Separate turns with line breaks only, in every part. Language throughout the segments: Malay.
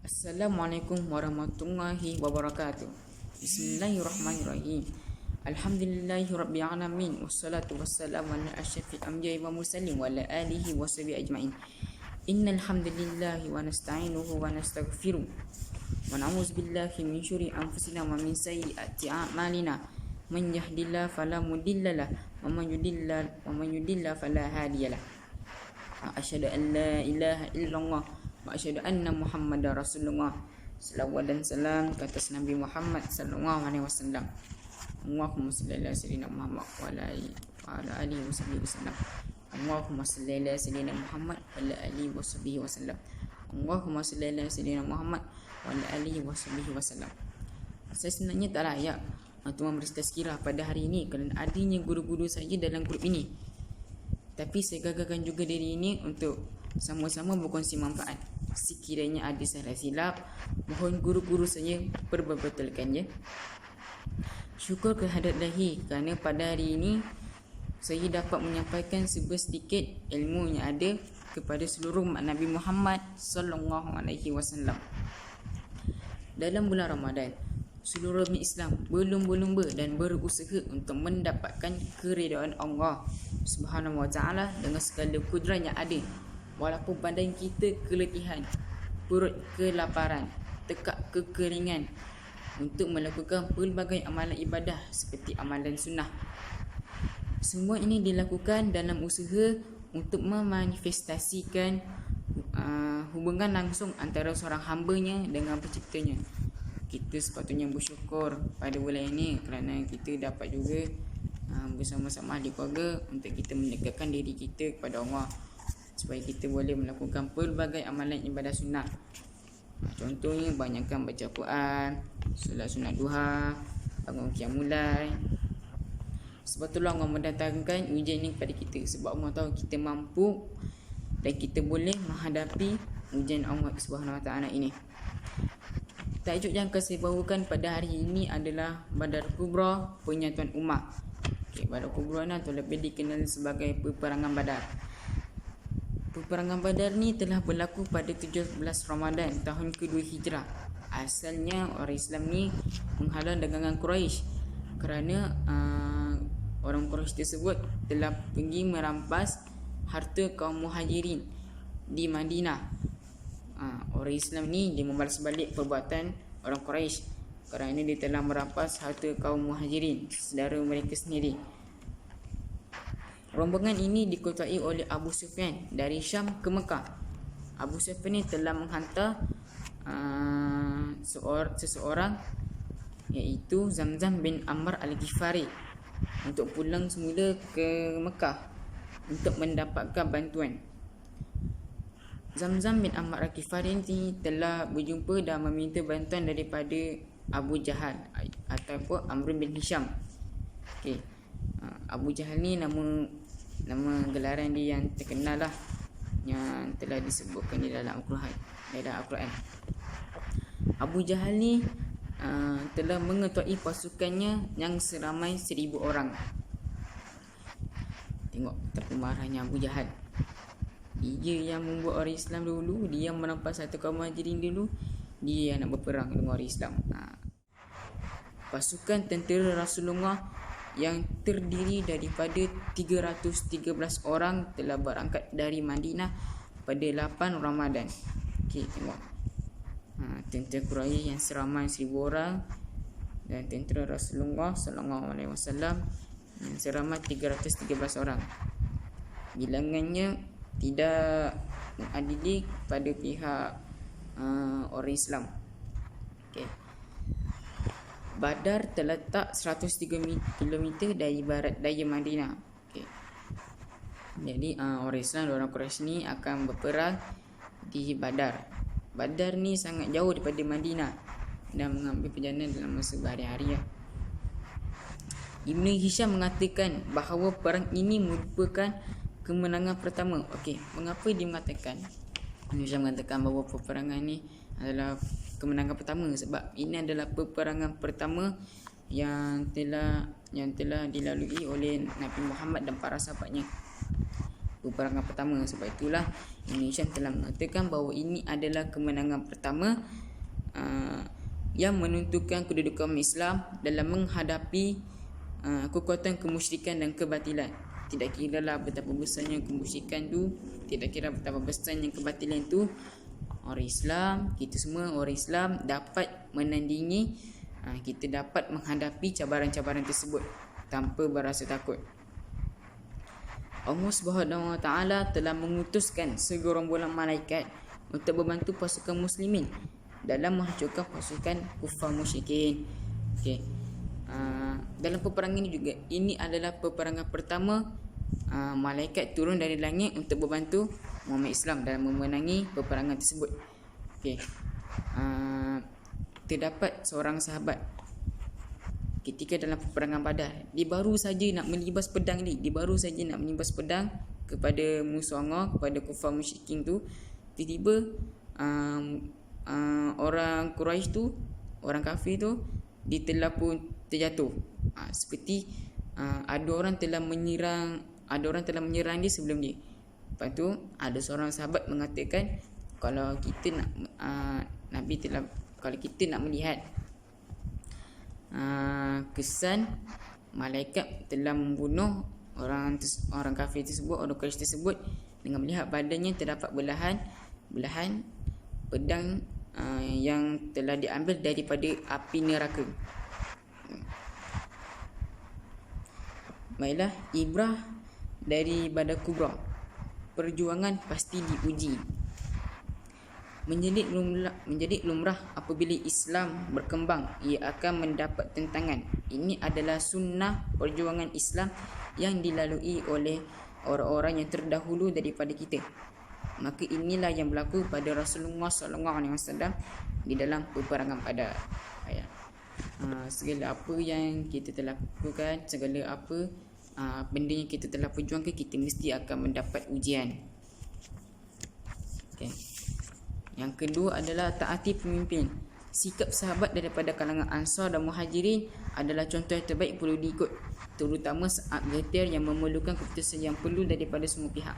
Assalamualaikum warahmatullahi wabarakatuh. Bismillahirrahmanirrahim. Alhamdulillahi rabbil alamin wassalatu wassalamu ala asyrafil anbiya'i wa mursalin wa ala alihi wa sahbihi ajma'in. Innal hamdalillahi wa nasta'inuhu wa nastaghfiruh wa na'udzu billahi min syururi anfusina wa min sayyiati a'malina. Man yahdihillahu fala mudilla lahu wa man yudlil fala hadiya lahu. Asyhadu an la ilaha illallah wa asyhadu anna Muhammadar Rasulullah. Selawat dan salam ke atas Nabi Muhammad sallallahu alaihi wasallam. Allahumma shalli ala sayyidina Muhammad wa ala alihi wasallam. Allahumma shalli ala sayyidina Muhammad wa ala alihi wasallam. Allahumma shalli ala sayyidina Muhammad wa ala alihi wasallam. Saya sebenarnya tak layak untuk memberi tazkirah pada hari ini kerana adanya guru-guru saya dalam grup ini. Tapi saya gagalkan juga diri ini untuk sama-sama berkongsi manfaat. Sekiranya ada salah silap, mohon guru-guru saya perbetulkannya. Syukur kehadirat Ilahi kerana pada hari ini saya dapat menyampaikan sedikit ilmu yang ada kepada seluruh umat Nabi Muhammad sallallahu alaihi wasallam. Dalam bulan Ramadan, seluruh umat Islam berlumba-lumba dan berusaha untuk mendapatkan keridaan Allah Subhanahu wa taala dengan segala kudrat yang ada. Walaupun badan kita keletihan, perut kelaparan, tekak kekeringan, untuk melakukan pelbagai amalan ibadah seperti amalan sunnah. Semua ini dilakukan dalam usaha untuk memanifestasikan hubungan langsung antara seorang hambanya dengan penciptanya. Kita sepatutnya bersyukur pada bulan ini kerana kita dapat juga bersama-sama ahli keluarga untuk kita mendekatkan diri kita kepada Allah, supaya kita boleh melakukan pelbagai amalan ibadah sunnah. Contohnya banyakkan baca Quran, solat sunat duha, bangun qiyamul lail. Sebab itulah Allah mendatangkan ujian ini kepada kita, sebab Allah tahu kita mampu dan kita boleh menghadapi ujian Allah Subhanahu wa taala ini. Tajuk yang akan saya bawakan pada hari ini adalah Badar Kubra, penyatuan umat. Badar Kubra ni atau lebih dikenal sebagai peperangan Badar. Peperangan Badar ni telah berlaku pada 17 Ramadan tahun kedua Hijrah. Asalnya orang Islam ni menghalau dagangan Quraisy kerana orang Quraisy tersebut telah pergi merampas harta kaum Muhajirin di Madinah. Orang Islam ni dia membalas balik perbuatan orang Quraisy kerana dia telah merampas harta kaum Muhajirin, saudara mereka sendiri. Rombongan ini diketuai oleh Abu Sufyan dari Syam ke Mekah. Abu Sufyan ini telah menghantar seseorang iaitu Zamzam bin Amr al-Ghifari untuk pulang semula ke Mekah untuk mendapatkan bantuan. Zamzam bin Amr al-Ghifari ini telah berjumpa dan meminta bantuan daripada Abu Jahal ataupun Amr bin Hisham. Abu Jahal ni nama gelaran dia yang terkenal lah, yang telah disebutkan di dalam Al-Quran. Abu Jahal ni telah mengetuai pasukannya yang seramai 1,000 orang. Tengok betapa marahnya Abu Jahal. Dia yang membuat orang Islam dulu, dia yang merampas satu kaum Muhajirin dulu, dia yang nak berperang dengan orang Islam. Pasukan tentera Rasulullah yang terdiri daripada 313 orang telah berangkat dari Madinah pada 8 Ramadan. Tengok. Tentera Quraisy yang seramai 1,000 orang dan tentera Rasulullah sallallahu alaihi wasallam yang seramai 313 orang. Bilangannya tidak mengadili pada pihak orang Islam. Badar terletak 103 km dari barat daya Madinah. Jadi orang Islam, orang Quraisy ni akan berperang di Badar. Badar ni sangat jauh daripada Madinah dan mengambil perjalanan dalam masa berhari-hari. Ibn Hisham mengatakan bahawa perang ini merupakan kemenangan pertama. Mengapa dia mengatakan? Ibn Hisham mengatakan bahawa peperangan ni adalah kemenangan pertama sebab ini adalah peperangan pertama yang telah dilalui oleh Nabi Muhammad dan para sahabatnya. peperangan pertama. Sebab itulah Indonesia telah mengatakan bahawa ini adalah kemenangan pertama yang menentukan kedudukan Islam dalam menghadapi kekuatan kemusyrikan dan kebatilan. Tidak kiralah betapa besarnya kemusyrikan tu, tidak kira betapa besarnya kebatilan tu, orang Islam, kita semua orang Islam dapat menandingi, kita dapat menghadapi cabaran-cabaran tersebut tanpa berasa takut. Allah Subhanahu Wa Taala telah mengutuskan segerombolan malaikat untuk membantu pasukan muslimin dalam menghancurkan pasukan kufar musyrikin. Okey. Dalam peperangan ini juga, ini adalah peperangan pertama malaikat turun dari langit untuk membantu Muhammad Islam dalam memenangi peperangan tersebut. Okey. Terdapat seorang sahabat ketika dalam peperangan Badar, dia baru saja nak melibas pedang kepada musuh Allah, kepada kufar musyrikin tu. Tiba-tiba orang Quraisy tu, orang kafir tu, dia telah pun terjatuh. Seperti ada orang telah menyerang dia sebelum dia. Lepas tu ada seorang sahabat mengatakan, kalau kita nak kalau kita nak melihat kesan malaikat telah membunuh orang kafir tersebut, orang Quraisy tersebut, dengan melihat badannya terdapat belahan pedang yang telah diambil daripada api neraka. Baiklah, ibrah dari Badar Kubra. Perjuangan pasti diuji. Menjadi lumrah apabila Islam berkembang, ia akan mendapat tentangan. Ini adalah sunnah perjuangan Islam yang dilalui oleh orang-orang yang terdahulu daripada kita. Maka inilah yang berlaku pada Rasulullah SAW di dalam peperangan Badar. Segala apa yang kita telah lakukan, segala apa benda yang kita telah perjuangkan, kita mesti akan mendapat ujian. Okay. Yang kedua adalah taati pemimpin. Sikap sahabat daripada kalangan Ansar dan Muhajirin adalah contoh yang terbaik perlu diikut, terutama saat getir yang memerlukan keputusan yang perlu daripada semua pihak.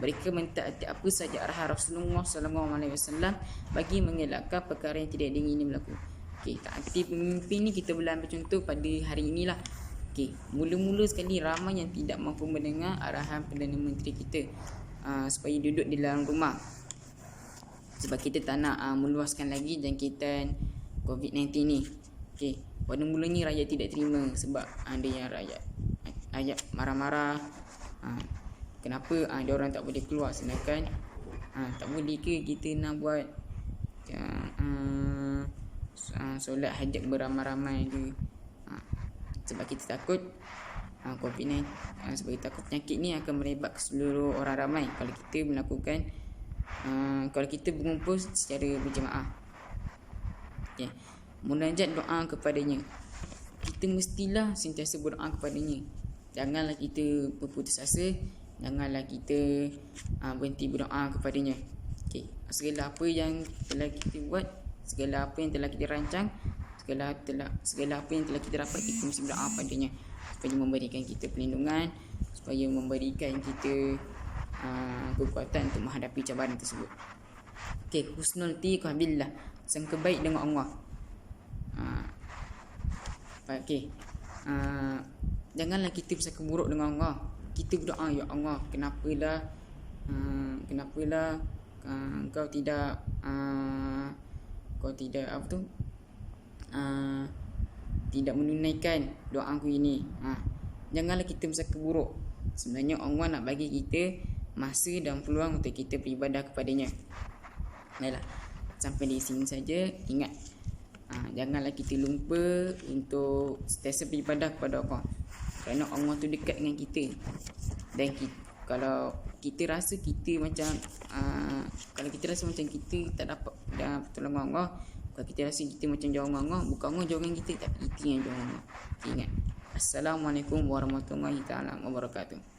Mereka mentaati apa saja arahan Rasulullah SAW bagi mengelakkan perkara yang tidak diingini berlaku. Okey, taati pemimpin ni kita boleh ambil contoh pada hari inilah. Okey, mula-mula sekali ramai yang tidak mampu mendengar arahan Perdana Menteri kita supaya duduk di dalam rumah. Sebab kita tak nak meluaskan lagi jangkitan COVID-19 ni. Okey, pada mulanya rakyat tidak terima sebab ada yang rakyat marah-marah. Kenapa ada orang tak boleh keluar, sedangkan tak boleh ke kita nak buat solat hajat beramai-ramai ke? Sebab kita takut COVID-19, sebab kita takut penyakit ni akan merebak ke seluruh orang ramai kalau kita melakukan kalau kita berkumpul secara berjemaah. Okay. Munajat doa kepadanya, kita mestilah sentiasa berdoa kepadanya. Janganlah kita berputus asa, janganlah kita berhenti berdoa kepadanya. Okay. Segala apa yang telah kita buat, segala apa yang telah kita rancang, segala apa yang telah kita dapat, kita mesti berdoa padanya supaya memberikan kita perlindungan, supaya memberikan kita kekuatan untuk menghadapi cabaran tersebut. Okey, husnul thiqah billah, sangka baik dengan Allah. Okey. Janganlah kita bersangka buruk dengan Allah. Kita berdoa, ya Allah, kenapalah kau tidak tidak menunaikan doa aku ini. Janganlah kita bersangka buruk. Sebenarnya Allah nak bagi kita masa dan peluang untuk kita beribadah kepadanya. Baiklah, sampai di sini saja. Ingat, janganlah kita lupa untuk sentiasa beribadah kepada Allah, kerana Allah tu dekat dengan kita. Dan kalau kita rasa macam kita tak dapat pertolongan Allah, kalau kita rasa kita macam jauh dengan Allah, bukan Allah jauh dengan kita, tapi kita yang jauh dengan Allah. Ingat. Assalamualaikum warahmatullahi wabarakatuh.